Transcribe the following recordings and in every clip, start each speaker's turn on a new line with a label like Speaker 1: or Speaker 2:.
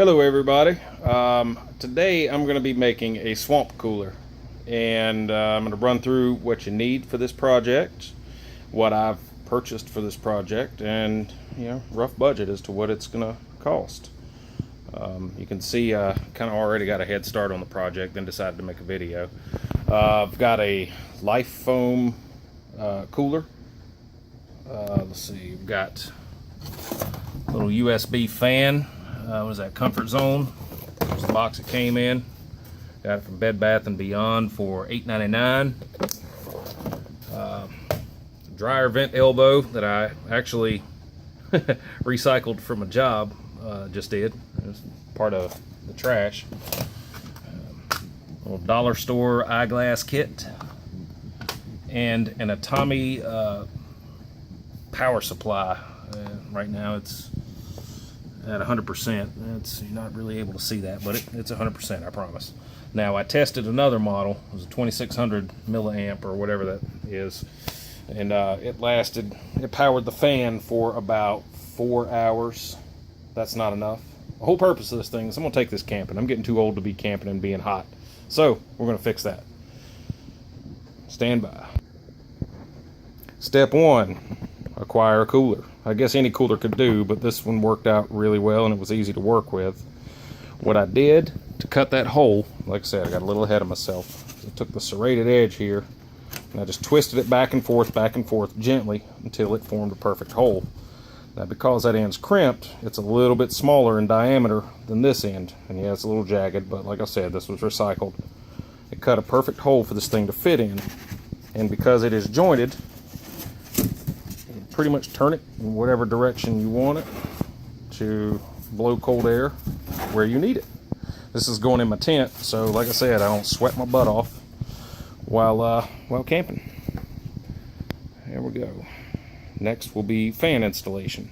Speaker 1: Hello everybody. Today I'm going to be making a swamp cooler, and I'm going to run through what you need for this project, what I've purchased for this project, and rough budget as to what it's going to cost. You can see I kind of already got a head start on the project, then decided to make a video. I've got a life foam cooler. Let's see, we've got a little USB fan. What was that? Comfort Zone. There's the box it came in. Got it from Bed Bath & Beyond for $8.99. Dryer vent elbow that I actually recycled from a job. Just did. It was part of the trash. Little dollar store eyeglass kit. And an Atami power supply. Right now it's at 100%. You're not really able to see that, but it's 100%, I promise. Now, I tested another model. It was a 2600 milliamp or whatever that is, and it powered the fan for about 4 hours. That's not enough. The whole purpose of this thing is I'm going to take this camping. I'm getting too old to be camping and being hot. So, we're going to fix that. Stand by. Step 1, acquire a cooler. I guess any cooler could do, but this one worked out really well and it was easy to work with. What I did to cut that hole, like I said, I got a little ahead of myself. I took the serrated edge here and I just twisted it back and forth gently until it formed a perfect hole. Now, because that end's crimped, it's a little bit smaller in diameter than this end. And yeah, it's a little jagged, but like I said, this was recycled. It cut a perfect hole for this thing to fit in. And because it is jointed, pretty much turn it in whatever direction you want it to blow cold air where you need it. This is going in my tent, so like I said, I don't sweat my butt off while camping. There we go. Next will be fan installation.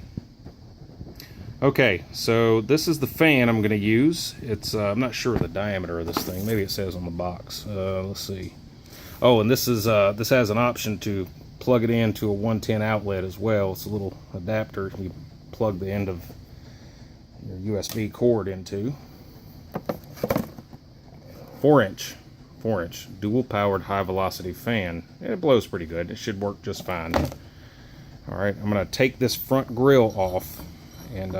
Speaker 1: Okay, so this is the fan I'm going to use. It's I'm not sure of the diameter of this thing. Maybe it says on the box. Let's see. Oh, and this has an option to plug it into a 110 outlet as well. It's a little adapter you plug the end of your USB cord into. 4-inch dual powered high velocity fan. It blows pretty good. It should work just fine. Alright, I'm going to take this front grill off, and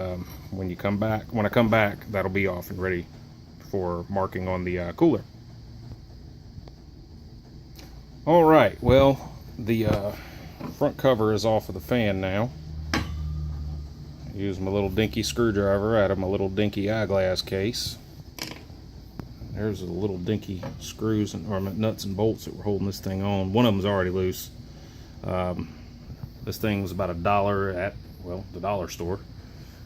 Speaker 1: when I come back, that'll be off and ready for marking on the cooler. Alright, well, the front cover is off of the fan now. Use my little dinky screwdriver out of my little dinky eyeglass case. There's the little dinky screws or nuts and bolts that were holding this thing on. One of them's already loose. This thing was about $1 at, well, the dollar store.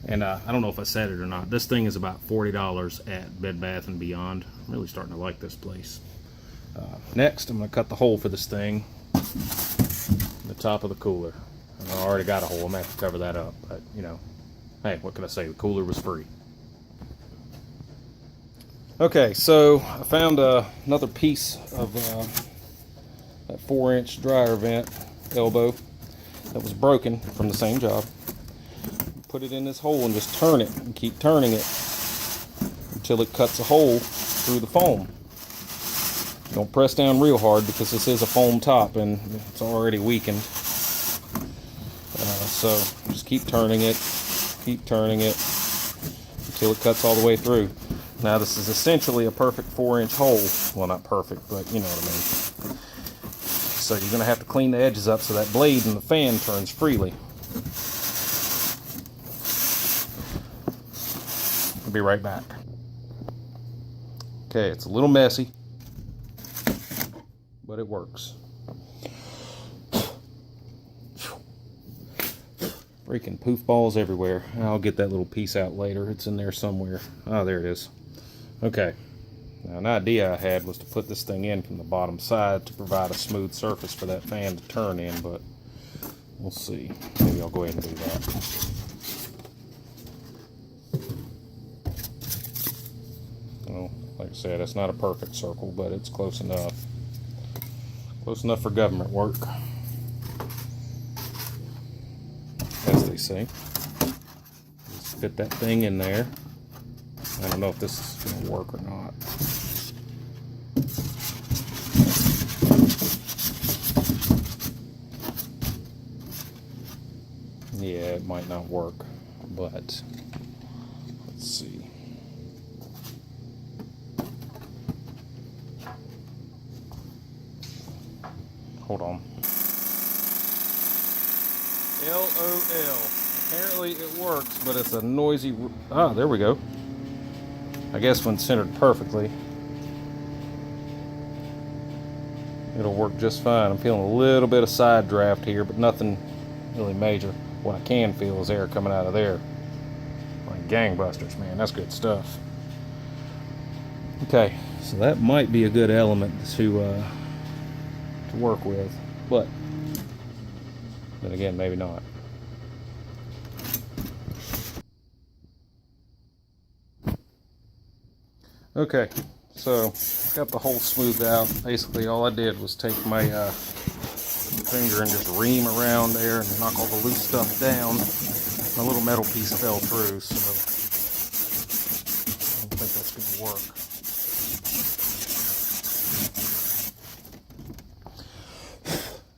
Speaker 1: And I don't know if I said it or not. This thing is about $40 at Bed Bath & Beyond. I'm really starting to like this place. Next, I'm going to cut the hole for this thing. The top of the cooler. And I already got a hole. I'm going to have to cover that up. But, hey, what can I say? The cooler was free. Okay, so I found another piece of that 4-inch dryer vent elbow that was broken from the same job. Put it in this hole and just turn it and keep turning it until it cuts a hole through the foam. Don't press down real hard because this is a foam top and it's already weakened. So just keep turning it until it cuts all the way through. Now this is essentially a perfect 4-inch hole. Well, not perfect, but you know what I mean. So you're going to have to clean the edges up so that blade in the fan turns freely. I'll be right back. Okay, it's a little messy, but it works. Freaking poof balls everywhere. I'll get that little piece out later. It's in there somewhere. Oh, there it is. Okay. Now, an idea I had was to put this thing in from the bottom side to provide a smooth surface for that fan to turn in, but we'll see. Maybe I'll go ahead and do that. Well, like I said, it's not a perfect circle, but it's close enough. Close enough for government work, as they say. Just fit that thing in there. I don't know if this is going to work or not. Yeah, it might not work, but let's see. Hold on. LOL. Apparently it works, but it's a noisy... Ah, there we go. I guess when centered perfectly, it'll work just fine. I'm feeling a little bit of side draft here, but nothing really major. What I can feel is air coming out of there. Like gangbusters, man. That's good stuff. Okay, so that might be a good element to work with, but then again, maybe not. Okay, so got the hole smoothed out. Basically, all I did was take my finger and just ream around there and knock all the loose stuff down. My little metal piece fell through, so I don't think that's going to work.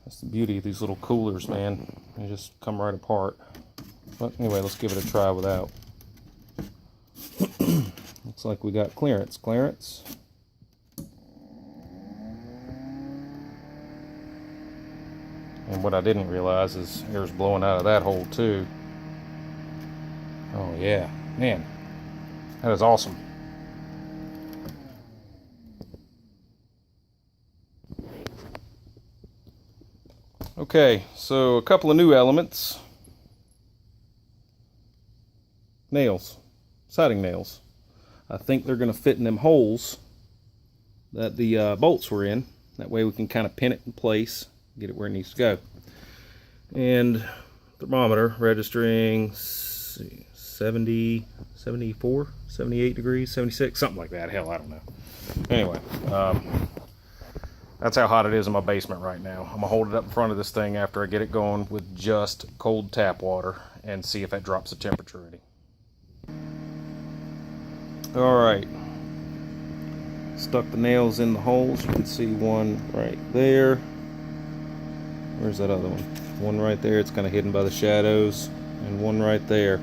Speaker 1: That's the beauty of these little coolers, man. They just come right apart. But anyway, let's give it a try without. Looks like we got clearance. Clearance. And what I didn't realize is air's blowing out of that hole too. Oh yeah, man, that is awesome. Okay, so a couple of new elements. Nails, siding nails. I think they're going to fit in them holes that the bolts were in. That way we can kind of pin it in place, get it where it needs to go. And thermometer registering 70, 74, 78 degrees, 76, something like that. Hell, I don't know. Anyway, that's how hot it is in my basement right now. I'm gonna hold it up in front of this thing after I get it going with just cold tap water and see if that drops the temperature any. Alright, stuck the nails in the holes. You can see one right there. Where's that other one? One right there, it's kind of hidden by the shadows, and one right there.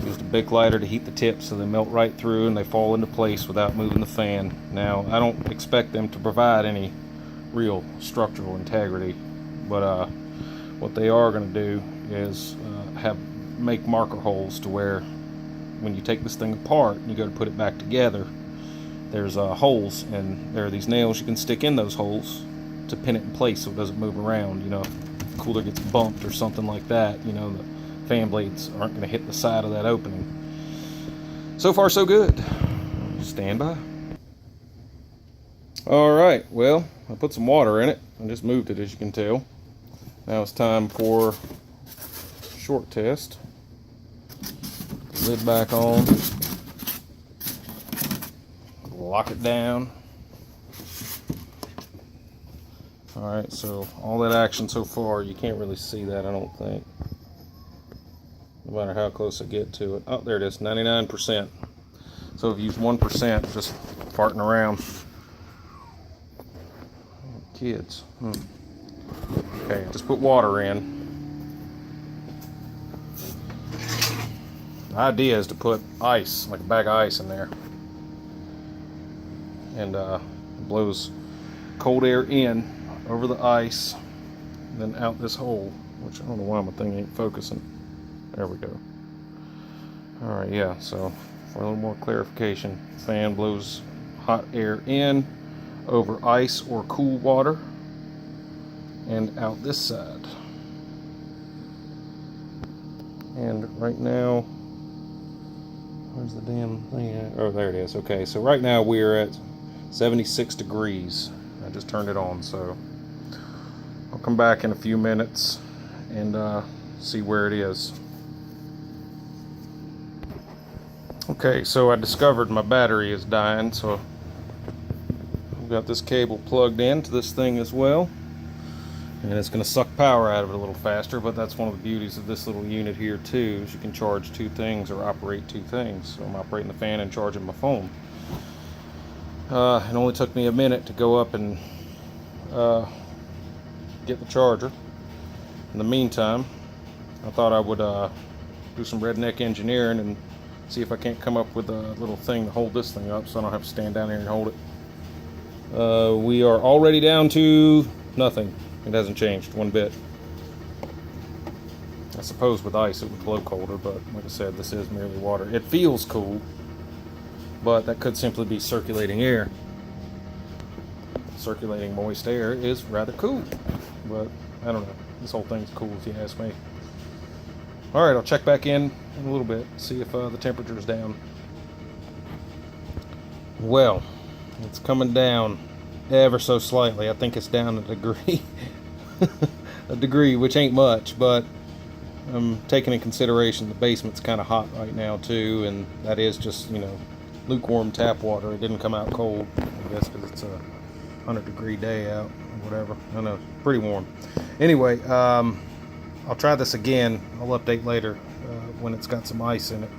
Speaker 1: Used a Bic lighter to heat the tips so they melt right through and they fall into place without moving the fan. Now, I don't expect them to provide any real structural integrity, but what they are going to do is make marker holes to where when you take this thing apart and you go to put it back together, there's holes, and there are these nails you can stick in those holes to pin it in place so it doesn't move around. You know, if the cooler gets bumped or something like that, you know, the fan blades aren't going to hit the side of that opening. So far, so good. Stand by. Alright, well, I put some water in it. I just moved it, as you can tell. Now it's time for short test. Lid back on. Lock it down. Alright, so all that action so far, you can't really see that, I don't think. No matter how close I get to it. Oh, there it is, 99%. So if you use 1%, just farting around. Kids. Okay, just put water in. The idea is to put ice, like a bag of ice in there. And it blows cold air in over the ice, then out this hole, which I don't know why my thing ain't focusing. There we go. Alright, yeah, so for a little more clarification, fan blows hot air in over ice or cool water and out this side. And right now, where's the damn thing at? Oh, there it is. Okay, so right now we're at 76 degrees. I just turned it on, so I'll come back in a few minutes and see where it is. Okay, so I discovered my battery is dying, so I've got this cable plugged into this thing as well. and it's going to suck power out of it a little faster. But that's one of the beauties of this little unit here too, is you can charge two things or operate two things. So I'm operating the fan and charging my phone. It only took me a minute to go up and get the charger. In the meantime, I thought I would do some redneck engineering and see if I can't come up with a little thing to hold this thing up so I don't have to stand down here and hold it. We are already down to nothing. It hasn't changed one bit. I suppose with ice it would blow colder, but like I said, this is merely water. It feels cool, but that could simply be circulating air. Circulating moist air is rather cool, but I don't know. This whole thing's cool if you ask me. Alright, I'll check back in a little bit, see if the temperature's down. Well, it's coming down ever so slightly. I think it's down a degree. A degree, which ain't much, but I'm taking in consideration the basement's kind of hot right now too, and that is just, you know, lukewarm tap water. It didn't come out cold, I guess, because it's a 100-degree day out or whatever. I know, pretty warm. Anyway, I'll try this again. I'll update later when it's got some ice in it.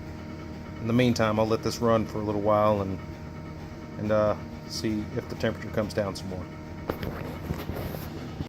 Speaker 1: In the meantime, I'll let this run for a little while and see if the temperature comes down some more.